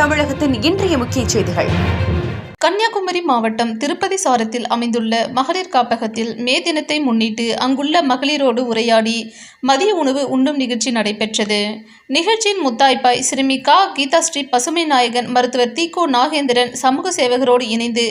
தமிழகத்தின் இன்றைய முக்கிய செய்திகள். கன்னியாகுமரி மாவட்டம் திருப்பதி சாரத்தில் அமைந்துள்ள மகளிர் காப்பகத்தில் மே தினத்தை முன்னிட்டு அங்குள்ள மகளிரோடு உரையாடி மதிய உணவு உண்ணும் நிகழ்ச்சி நடைபெற்றது. நிகழ்ச்சியின் முத்தாய்ப்பாய் சிறுமி கீதா ஸ்ரீ பசுமை நாயகன் மருத்துவர் தீகோ நாகேந்திரன் சமூக சேவகரோடு இணைந்து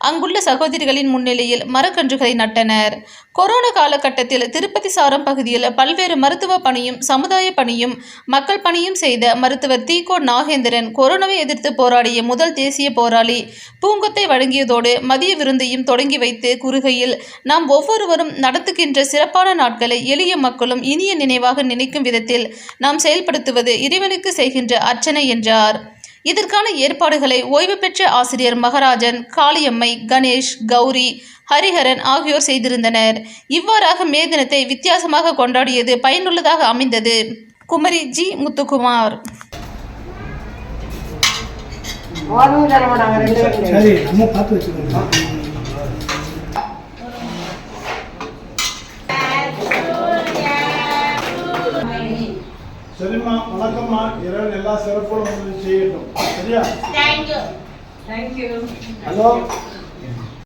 அங்குள்ள சகோதரிகளின் முன்னிலையில் மரக்கன்றுகளை நட்டனர். கொரோனா காலகட்டத்தில் திருப்பதி சாரம் பகுதியில் பல்வேறு மருத்துவ பணியும் சமுதாய பணியும் மக்கள் பணியும் செய்த மருத்துவர் தீகோ நாகேந்திரன் கொரோனாவை எதிர்த்து போராடிய முதல் தேசிய போராளி. பூங்கொத்தை வழங்கியதோடு மதிய விருந்தையும் தொடங்கி வைத்து கூறுகையில், நாம் ஒவ்வொருவரும் நடத்துகின்ற சிறப்பான நாட்களை எளிய மக்களும் இனிய நினைவாக நினைக்கும் விதத்தில் நாம் செயல்படுத்துவது இறைவனுக்கு செய்கின்ற அர்ச்சனை என்றார். இதற்கான ஏற்பாடுகளை ஓய்வு பெற்ற ஆசிரியர் மகராஜன், காளியம்மை, கணேஷ், கௌரி, ஹரிஹரன் ஆகியோர் செய்திருந்தனர். இவ்வாறாக மே தினத்தை வித்தியாசமாக கொண்டாடியது பயனுள்ளதாக அமைந்தது. குமரி ஜி. முத்துக்குமார். சரிம்மா, வணக்கம்மா. இறைவன் எல்லா சிறப்புகளும் உங்களுக்கு செய்யட்டும். சரியா? Thank you. ஹலோ.